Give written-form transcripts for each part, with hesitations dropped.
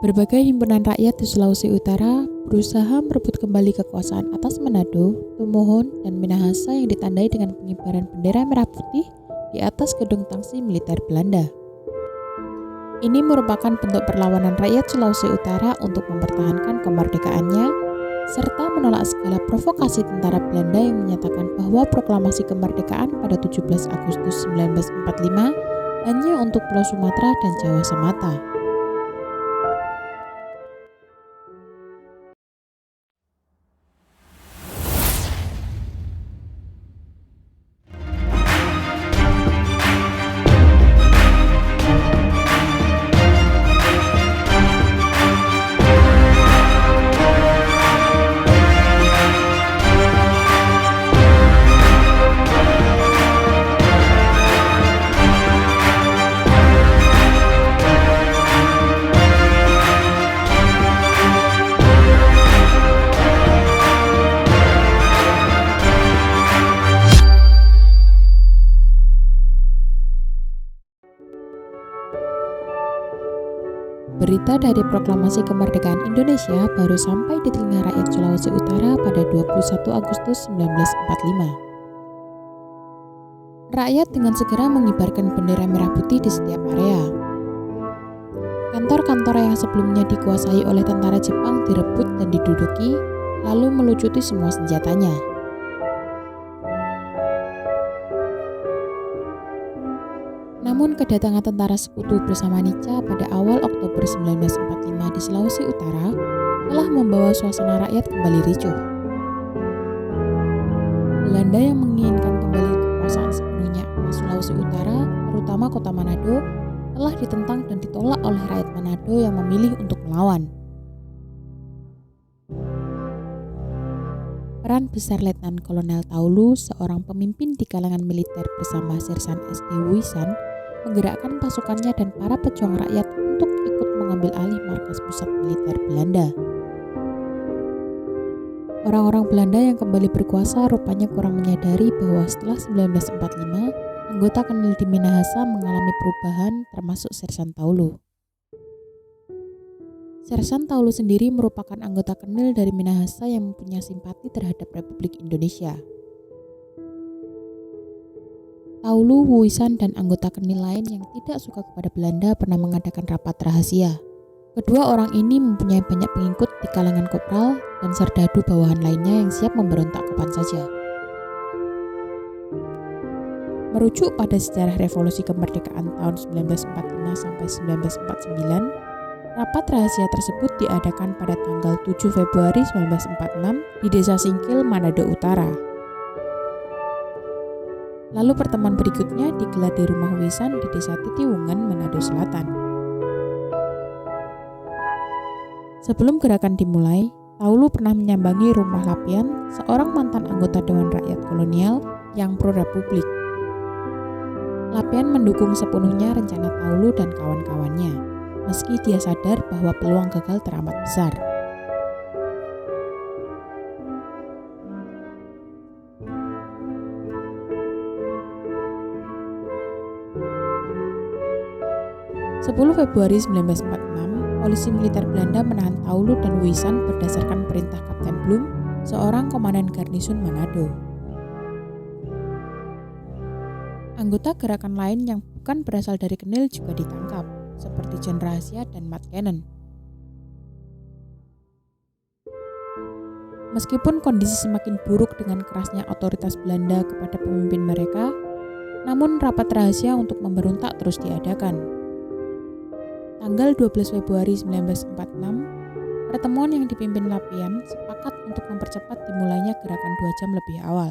Berbagai himpunan rakyat di Sulawesi Utara berusaha merebut kembali kekuasaan atas Manado, Tomohon, dan Minahasa yang ditandai dengan pengibaran bendera merah putih di atas gedung tangsi militer Belanda. Ini merupakan bentuk perlawanan rakyat Sulawesi Utara untuk mempertahankan kemerdekaannya, serta menolak segala provokasi tentara Belanda yang menyatakan bahwa proklamasi kemerdekaan pada 17 Agustus 1945 hanya untuk Pulau Sumatera dan Jawa semata. Berita dari proklamasi kemerdekaan Indonesia baru sampai di telinga rakyat Sulawesi Utara pada 21 Agustus 1945. Rakyat dengan segera mengibarkan bendera merah putih di setiap area. Kantor-kantor yang sebelumnya dikuasai oleh tentara Jepang direbut dan diduduki, lalu melucuti semua senjatanya. Namun kedatangan tentara sekutu bersama Nica pada awal Oktober 1945 di Sulawesi Utara telah membawa suasana rakyat kembali ricuh. Belanda yang menginginkan kembali kekuasaan sepenuhnya atas Sulawesi Utara, terutama kota Manado, telah ditentang dan ditolak oleh rakyat Manado yang memilih untuk melawan. Peran besar Letnan Kolonel Taulu, seorang pemimpin di kalangan militer bersama Sersan SD Wuisan, menggerakkan pasukannya dan para pejuang rakyat untuk ikut mengambil alih markas pusat militer Belanda. Orang-orang Belanda yang kembali berkuasa rupanya kurang menyadari bahwa setelah 1945, anggota Kenil di Minahasa mengalami perubahan, termasuk Sersan Taulu. Sersan Taulu sendiri merupakan anggota Kenil dari Minahasa yang mempunyai simpati terhadap Republik Indonesia. Taulu, Wuisan, dan anggota Kenil lain yang tidak suka kepada Belanda pernah mengadakan rapat rahasia. Kedua orang ini mempunyai banyak pengikut di kalangan kopral dan serdadu bawahan lainnya yang siap memberontak kapan saja. Merujuk pada sejarah revolusi kemerdekaan tahun 1945 sampai 1949, rapat rahasia tersebut diadakan pada tanggal 7 Februari 1946 di Desa Singkil, Manado Utara. Lalu pertemuan berikutnya digelar di rumah Wuisan di Desa Titiwungan, Manado Selatan. Sebelum gerakan dimulai, Taulu pernah menyambangi rumah Lapian, seorang mantan anggota Dewan Rakyat Kolonial yang pro-republik. Lapian mendukung sepenuhnya rencana Taulu dan kawan-kawannya, meski dia sadar bahwa peluang gagal teramat besar. Februari 1946, polisi militer Belanda menahan Taulu dan Wuisan berdasarkan perintah Kapten Blum, seorang komandan garnison Manado. Anggota gerakan lain yang bukan berasal dari Kenil juga ditangkap, seperti Jan Rahasia dan Mat Cannon. Meskipun kondisi semakin buruk dengan kerasnya otoritas Belanda kepada pemimpin mereka, namun rapat rahasia untuk memberontak terus diadakan. Tanggal 12 Februari 1946, pertemuan yang dipimpin Lapian sepakat untuk mempercepat dimulainya gerakan 2 jam lebih awal.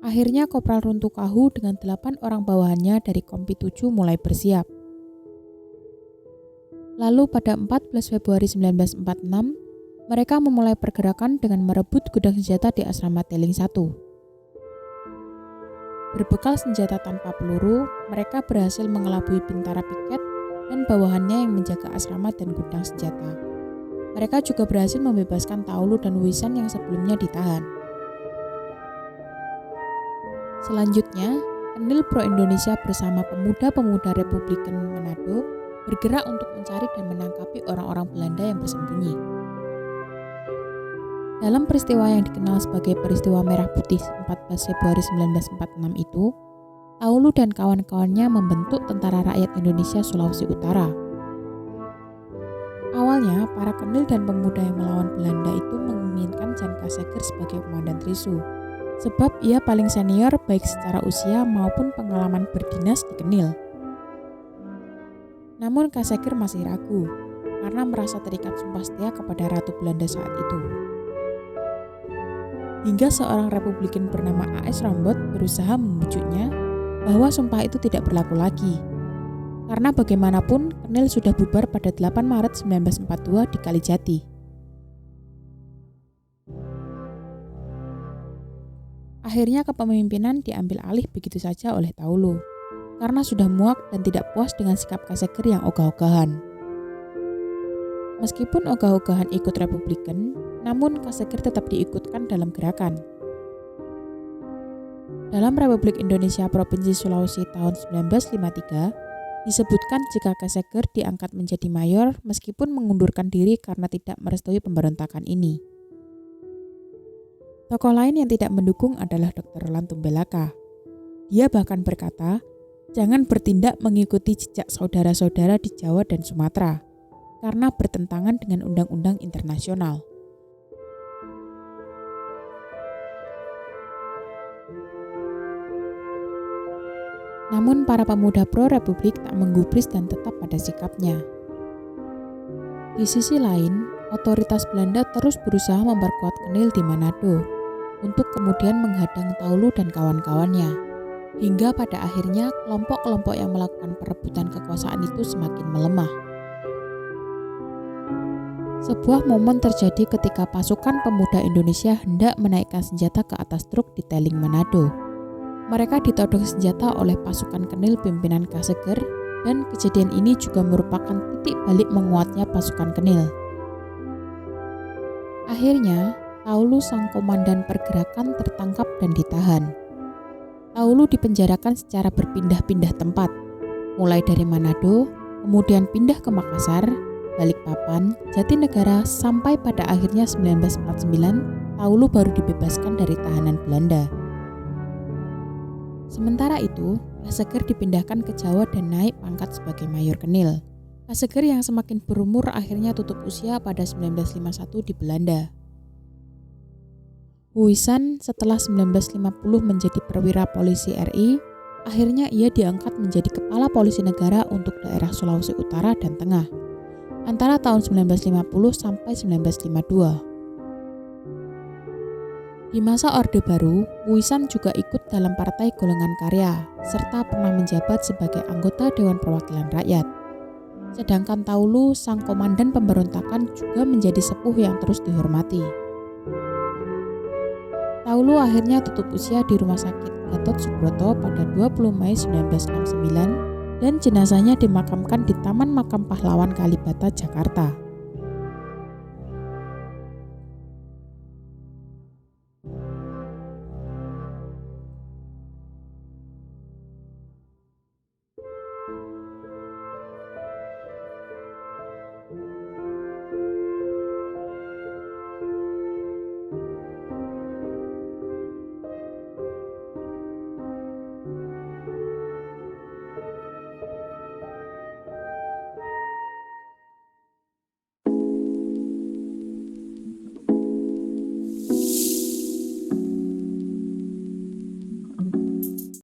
Akhirnya Kopral Runtukahu dengan 8 orang bawahannya dari Kompi 7 mulai bersiap. Lalu pada 14 Februari 1946, mereka memulai pergerakan dengan merebut gudang senjata di asrama Teling 1. Berbekal senjata tanpa peluru, mereka berhasil mengelabui bintara piket dan bawahannya yang menjaga asrama dan gudang senjata. Mereka juga berhasil membebaskan Taulu dan Wuisan yang sebelumnya ditahan. Selanjutnya, Kenil Pro-Indonesia bersama pemuda-pemuda Republikan Manado bergerak untuk mencari dan menangkapi orang-orang Belanda yang bersembunyi. Dalam peristiwa yang dikenal sebagai peristiwa Merah Putih 14 Februari 1946 itu, Taulu dan kawan-kawannya membentuk Tentara Rakyat Indonesia Sulawesi Utara. Awalnya, para kenil dan pemuda yang melawan Belanda itu menginginkan Jan Kazegger sebagai komandan Trisu, sebab ia paling senior baik secara usia maupun pengalaman berdinas di Kenil. Namun Kazegger masih ragu, karena merasa terikat sumpah setia kepada Ratu Belanda saat itu. Hingga seorang Republikan bernama A.S. Rombot berusaha membujuknya bahwa sumpah itu tidak berlaku lagi. Karena bagaimanapun, Kenil sudah bubar pada 8 Maret 1942 di Kalijati. Akhirnya kepemimpinan diambil alih begitu saja oleh Taulu, karena sudah muak dan tidak puas dengan sikap Kazegger yang ogah-ogahan. Meskipun ogah-ogahan ikut Republikan, namun Kazegger tetap diikutkan dalam gerakan. Dalam Republik Indonesia Provinsi Sulawesi tahun 1953, disebutkan jika Kazegger diangkat menjadi mayor meskipun mengundurkan diri karena tidak merestui pemberontakan ini. Tokoh lain yang tidak mendukung adalah Dr. Roland Tumbelaka. Dia bahkan berkata, jangan bertindak mengikuti jejak saudara-saudara di Jawa dan Sumatera, karena bertentangan dengan undang-undang internasional. Namun para pemuda pro-republik tak menggubris dan tetap pada sikapnya. Di sisi lain, otoritas Belanda terus berusaha memperkuat Kenil di Manado untuk kemudian menghadang Taulu dan kawan-kawannya. Hingga pada akhirnya kelompok-kelompok yang melakukan perebutan kekuasaan itu semakin melemah. Sebuah momen terjadi ketika pasukan pemuda Indonesia hendak menaikkan senjata ke atas truk di Teling Manado. Mereka ditodong senjata oleh pasukan Kenil pimpinan Kazegger, dan kejadian ini juga merupakan titik balik menguatnya pasukan Kenil. Akhirnya, Taulu sang komandan pergerakan tertangkap dan ditahan. Taulu dipenjarakan secara berpindah-pindah tempat, mulai dari Manado, kemudian pindah ke Makassar, Balikpapan, Jatinegara, sampai pada akhirnya 1949, Taulu baru dibebaskan dari tahanan Belanda. Sementara itu, Kazegger dipindahkan ke Jawa dan naik pangkat sebagai Mayor Kenil. Kazegger yang semakin berumur akhirnya tutup usia pada 1951 di Belanda. Huisan setelah 1950 menjadi perwira polisi RI, akhirnya ia diangkat menjadi Kepala Polisi Negara untuk daerah Sulawesi Utara dan Tengah, antara tahun 1950 sampai 1952. Di masa Orde Baru, Huisan juga ikut dalam Partai Golongan Karya, serta pernah menjabat sebagai anggota Dewan Perwakilan Rakyat. Sedangkan Taulu, sang komandan pemberontakan, juga menjadi sepuh yang terus dihormati. Taulu akhirnya tutup usia di Rumah Sakit Gatot Subroto pada 20 Mei 1969 dan jenazahnya dimakamkan di Taman Makam Pahlawan Kalibata, Jakarta.